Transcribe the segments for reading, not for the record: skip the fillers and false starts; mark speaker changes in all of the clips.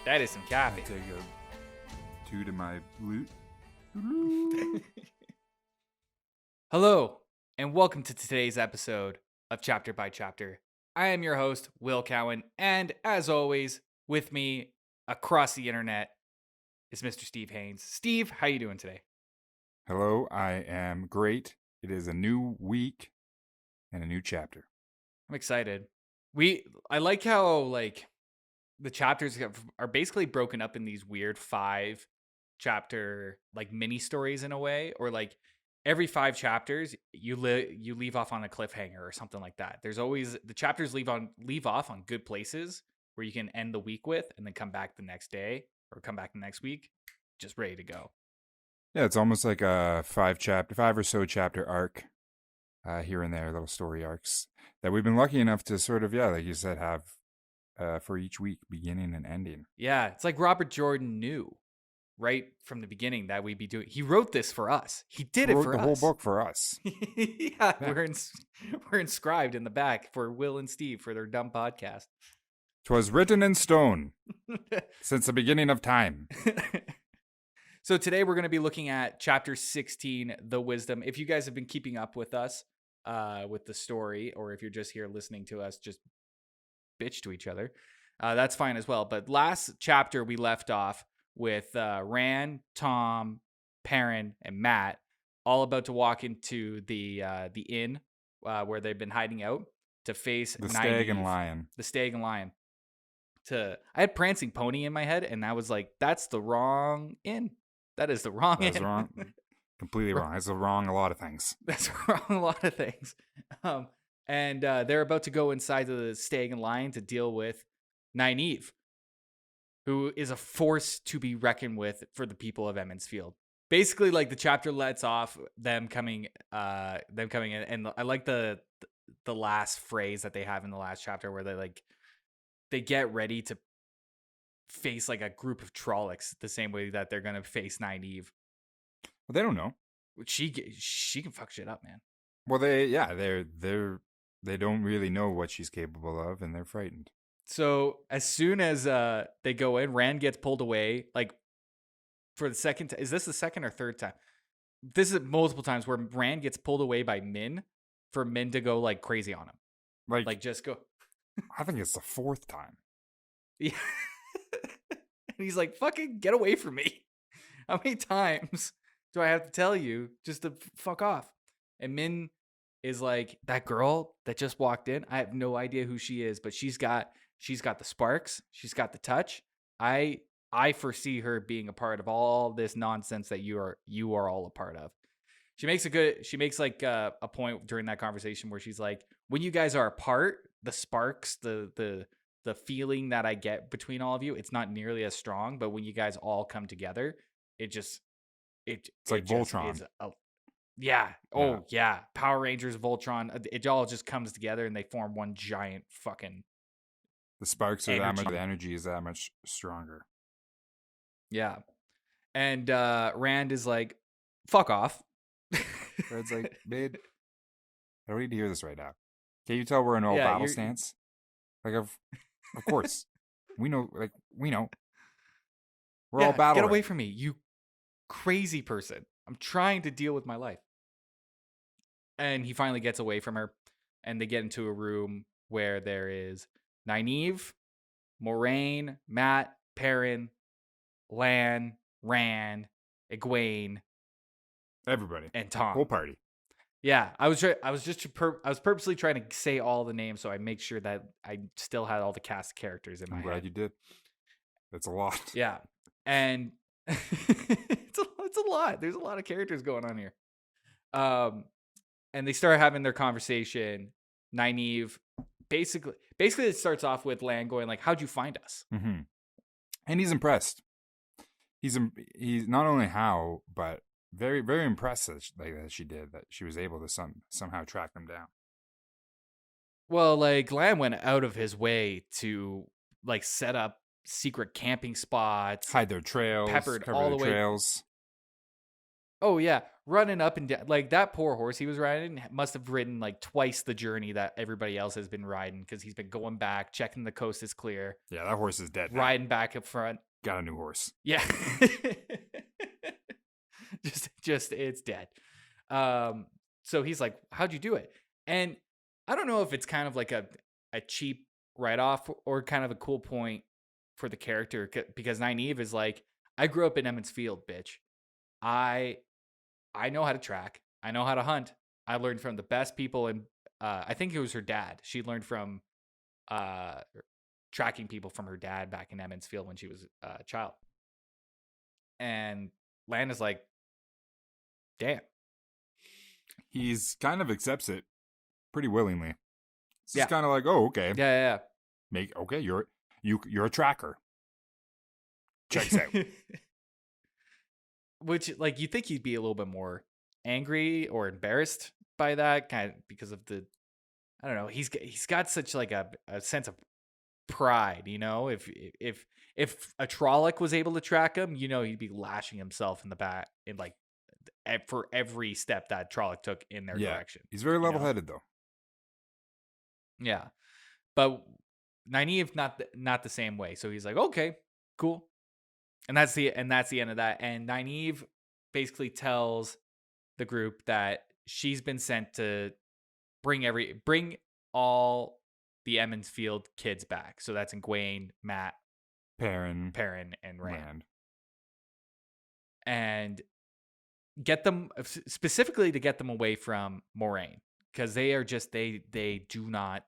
Speaker 1: That is some coffee.
Speaker 2: Take a two to my lute.
Speaker 1: Hello, and welcome to today's episode of Chapter by Chapter. I am your host, Will Cowan, and as always, with me across the internet is Mr. Steve Haynes. Steve, how you doing today?
Speaker 2: Hello, I am great. It is a new week and a new chapter.
Speaker 1: I'm excited. I like how the chapters are basically broken up in these weird 5-chapter mini stories in a way, or every 5 chapters you leave off on a cliffhanger or something like that. There's always the chapters leave off on good places where you can end the week with and then come back the next day or come back the next week just ready to go.
Speaker 2: Yeah, it's almost like a 5 or so chapter arc here and there, little story arcs that we've been lucky enough to sort of, like you said, have for each week, beginning and ending.
Speaker 1: Yeah, it's like Robert Jordan knew right from the beginning that we'd be doing. He wrote this for us. He did it for us.
Speaker 2: Wrote the whole book for us.
Speaker 1: Yeah. We're inscribed in the back for Will and Steve for their dumb podcast.
Speaker 2: 'Twas written in stone since the beginning of time.
Speaker 1: So today we're going to be looking at chapter 16, The Wisdom. If you guys have been keeping up with us with the story, or if you're just here listening to us just bitch to each other, that's fine as well. But last chapter we left off with Rand, Tom, Perrin, and Matt all about to walk into the inn where they've been hiding out to face
Speaker 2: the Stag and Lion.
Speaker 1: The Stag and Lion. I had Prancing Pony in my head, and I was like, that's the wrong inn. That is the wrong inn.
Speaker 2: That's wrong. Completely wrong. That's wrong a lot of things.
Speaker 1: That's wrong a lot of things. And they're about to go inside the Stag and Lion to deal with Nynaeve, who is a force to be reckoned with for the people of Emond's Field. Basically, the chapter lets off them coming in, and I like the last phrase that they have in the last chapter where they get ready to face a group of Trollocs the same way that they're gonna face Nynaeve.
Speaker 2: Well, they don't know.
Speaker 1: She can fuck shit up, man.
Speaker 2: Well, they don't really know what she's capable of, and they're frightened.
Speaker 1: So as soon as they go in, Rand gets pulled away. For the second time, is this the second or third time? This is multiple times where Rand gets pulled away by Min for Min to go crazy on him. Just go.
Speaker 2: I think it's the 4th time.
Speaker 1: Yeah. And he's like, fucking get away from me. How many times do I have to tell you just to fuck off? And Min is like, that girl that just walked in, I have no idea who she is, but she's got the sparks. She's got the touch. I foresee her being a part of all this nonsense that you are all a part of. She makes a point during that conversation where she's like, when you guys are apart, the sparks, the feeling that I get between all of you, it's not nearly as strong, but when you guys all come together, it's like
Speaker 2: Voltron.
Speaker 1: Yeah. Oh yeah. Power Rangers, Voltron. It all just comes together and they form one giant fucking.
Speaker 2: The sparks are that much. The energy is that much stronger.
Speaker 1: Yeah. And Rand is like, fuck off.
Speaker 2: Rand's like, babe, I don't need to hear this right now. Can you tell we're in all battle stance? Of course. we know. We're all battle.
Speaker 1: Get away from me, you crazy person. I'm trying to deal with my life. And he finally gets away from her, and they get into a room where there is Nynaeve, Moraine, Matt, Perrin, Lan, Rand, Egwene,
Speaker 2: everybody,
Speaker 1: and Tom.
Speaker 2: Whole party.
Speaker 1: Yeah, I was purposely trying to say all the names so I make sure that I still had all the cast characters in my head.
Speaker 2: I'm glad you did. That's a lot.
Speaker 1: Yeah, and it's a lot. There's a lot of characters going on here. And they start having their conversation. Nynaeve, basically, it starts off with Lan going like, "How'd you find us?"
Speaker 2: Mm-hmm. And he's impressed. He's not only how, but very, very impressed that she did, that she was able to somehow track them down.
Speaker 1: Well, Lan went out of his way to set up secret camping spots,
Speaker 2: hide their trails,
Speaker 1: peppered
Speaker 2: cover
Speaker 1: all
Speaker 2: the
Speaker 1: the way
Speaker 2: trails.
Speaker 1: Oh yeah, running up and down like that poor horse he was riding must have ridden like twice the journey that everybody else has been riding because he's been going back, checking the coast is clear,
Speaker 2: Yeah, that horse is dead now.
Speaker 1: riding back up front.
Speaker 2: Got a new horse.
Speaker 1: Yeah, just it's dead. So he's like, "How'd you do it?" And I don't know if it's kind of like a cheap write off or kind of a cool point for the character because Nynaeve is like, "I grew up in Emmons Field, bitch. I I know how to track. I know how to hunt. I learned from the best people, and I think it was her dad. She learned from uh, tracking people from her dad back in Emmons Field when she was a child." And Lan is like, "Damn,
Speaker 2: He's kind of accepts it pretty willingly. It's
Speaker 1: yeah,
Speaker 2: just kind of like, oh, okay,
Speaker 1: yeah,
Speaker 2: okay, you're a tracker. Checks out.
Speaker 1: yeah." Which, like, you think he'd be a little bit more angry or embarrassed by that, kind of because of the, I don't know. He's got such like a sense of pride, you know. If a Trolloc was able to track him, you know, he'd be lashing himself in the back in like for every step that Trolloc took in their direction.
Speaker 2: He's very
Speaker 1: you know?
Speaker 2: level-headed though.
Speaker 1: Yeah, but Nynaeve not the same way. So he's like, okay, cool, and that's the end of that. And Nynaeve basically tells the group that she's been sent to bring all the Emmons Field kids back. So that's Egwene, Matt,
Speaker 2: Perrin,
Speaker 1: and Rand. And get them specifically to get them away from Moraine because they are just they do not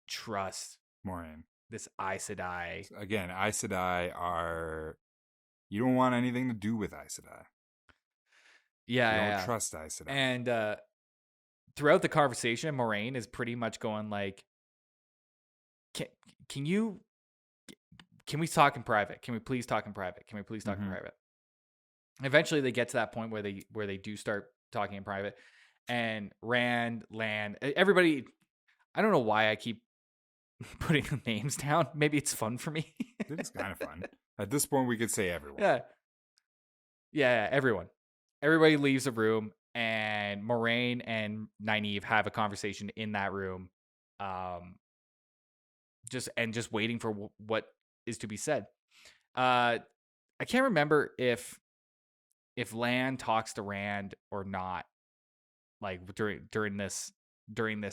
Speaker 1: trust
Speaker 2: Moraine.
Speaker 1: this Aes Sedai.
Speaker 2: Again, Aes Sedai are, you don't want anything to do with Aes Sedai.
Speaker 1: Yeah,
Speaker 2: you don't trust Aes Sedai.
Speaker 1: And throughout the conversation, Moraine is pretty much going like, can we talk in private? Can we please talk in private? Can we please talk in private? Eventually they get to that point where they do start talking in private, and Rand, Lan, everybody, I don't know why I keep putting names down. Maybe it's fun for me.
Speaker 2: It's kind of fun. At this point, we could say everyone.
Speaker 1: Yeah, everyone. Everybody leaves the room, and Moraine and Nynaeve have a conversation in that room, just waiting for what is to be said. I can't remember if Lan talks to Rand or not, like during this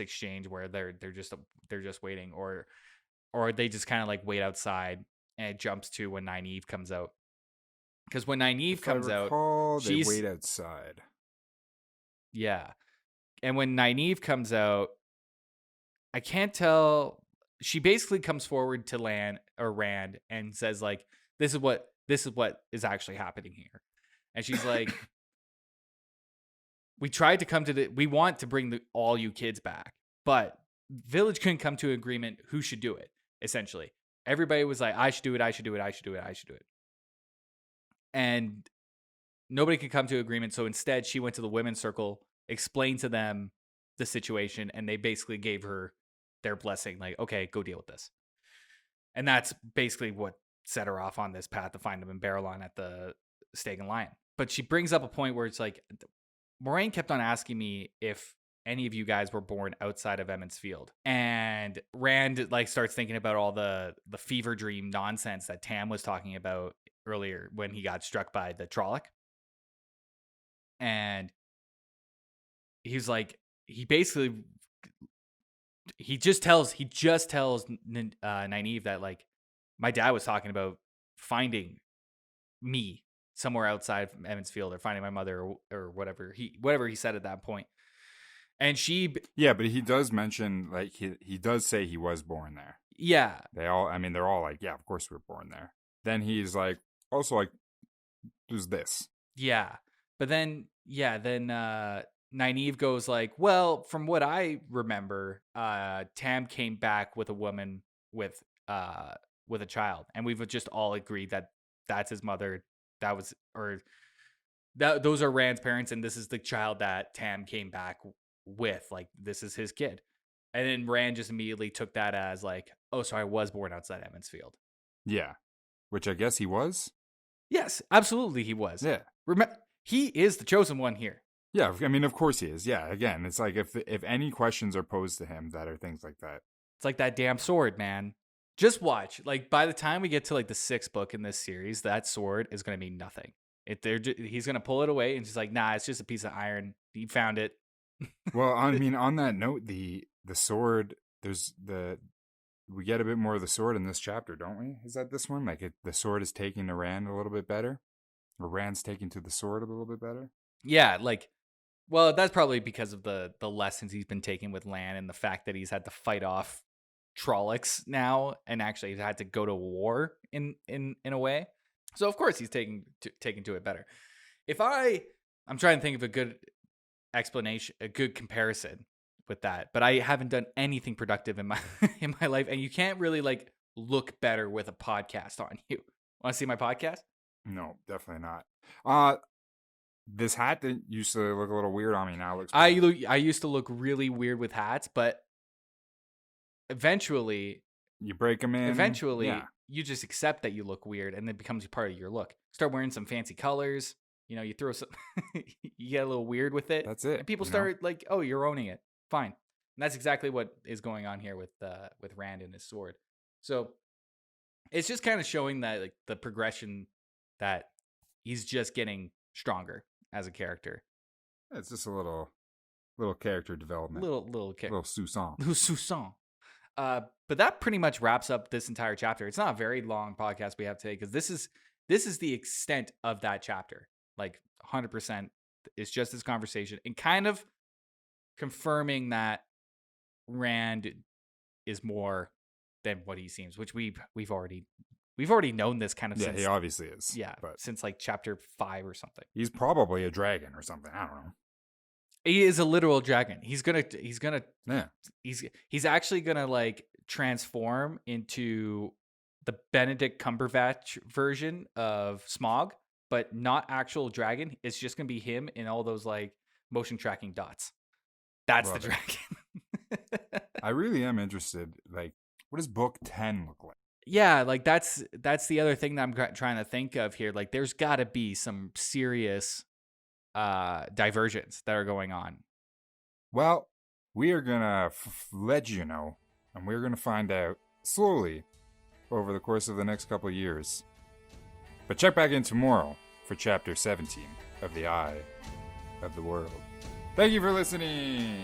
Speaker 1: exchange where they're just waiting, or they just kind of like wait outside, and it jumps to when Nynaeve comes out. Because when Nynaeve comes out,
Speaker 2: they wait outside.
Speaker 1: Yeah, and when Nynaeve comes out, I can't tell. She basically comes forward to Rand and says like, "This is what is actually happening here," and she's like, "We tried to come to we want to bring all you kids back, but Village couldn't come to an agreement who should do it. Essentially, everybody was like, I should do it, I should do it, I should do it, I should do it." And nobody could come to an agreement. So instead, she went to the women's circle, explained to them the situation, and they basically gave her their blessing. Like, okay, go deal with this. And that's basically what set her off on this path to find them in Barrelon at the Stag and Lion. But she brings up a point where it's like, Moraine kept on asking me if any of you guys were born outside of Emmons Field. And Rand like starts thinking about all the fever dream nonsense that Tam was talking about earlier when he got struck by the Trolloc. And he's like, he just tells Nynaeve that like, my dad was talking about finding me somewhere outside of Emmons Field, or finding my mother, or whatever he said at that point. And she,
Speaker 2: yeah, but he does mention, like, he does say he was born there.
Speaker 1: Yeah,
Speaker 2: they're all like, yeah, of course we were born there. Then he's like, also like, there's this.
Speaker 1: Yeah, but then Nynaeve goes like, well, from what I remember, Tam came back with a woman with a child, and we've just all agreed that that's his mother. Those are Rand's parents, and this is the child that Tam came back with. Like, this is his kid. And then Rand just immediately took that as like, oh, so I was born outside Emmons Field.
Speaker 2: Yeah, which I guess he was.
Speaker 1: Yes, absolutely, he was.
Speaker 2: Yeah.
Speaker 1: He is the chosen one here.
Speaker 2: Yeah, I mean, of course he is. Yeah, again, it's like if any questions are posed to him that are things like that.
Speaker 1: It's like that damn sword, man. Just watch. Like, by the time we get to like the 6th book in this series, that sword is going to mean nothing. He's going to pull it away and just like, nah, it's just a piece of iron. He found it.
Speaker 2: Well, I mean, on that note, the sword, we get a bit more of the sword in this chapter, don't we? Is that this one? Like the sword is taking to Rand a little bit better, or Rand's taking to the sword a little bit better.
Speaker 1: Yeah, like, well, that's probably because of the lessons he's been taking with Lan and the fact that he's had to fight off Trollocs now and actually had to go to war in a way. So of course he's taking to it better. I'm trying to think of a good explanation, a good comparison with that, but I haven't done anything productive in my in my life, and you can't really like look better with a podcast on you. Want to see my podcast?
Speaker 2: No, definitely not. This hat that used to look a little weird on me now looks.
Speaker 1: I used to look really weird with hats, but eventually
Speaker 2: you break them in.
Speaker 1: Eventually, you just accept that you look weird, and it becomes part of your look. Start wearing some fancy colors. You know, you throw some, you get a little weird with it.
Speaker 2: That's it.
Speaker 1: And people start like, oh, you're owning it. Fine. And that's exactly what is going on here with Rand and his sword. So it's just kind of showing that like the progression that he's just getting stronger as a character.
Speaker 2: It's just a little character development.
Speaker 1: Little
Speaker 2: Soussan.
Speaker 1: Little Soussan. But that pretty much wraps up this entire chapter. It's not a very long podcast we have today because this is the extent of that chapter. Like 100%. It's just this conversation and kind of confirming that Rand is more than what he seems, which we've already known this kind of
Speaker 2: since, he obviously is.
Speaker 1: Yeah, but since like chapter 5 or something.
Speaker 2: He's probably a dragon or something. I don't know.
Speaker 1: He is a literal dragon. He's actually gonna like transform into the Benedict Cumberbatch version of Smaug, but not actual dragon. It's just gonna be him in all those like motion tracking dots. That's the dragon.
Speaker 2: I really am interested. Like, what does book 10 look like?
Speaker 1: Yeah, like that's the other thing that I'm trying to think of here. Like, there's got to be some serious diversions that are going on.
Speaker 2: Well, we are gonna let you know, and we're gonna find out slowly over the course of the next couple of years. But check back in tomorrow for chapter 17 of The Eye of the World. Thank you for listening.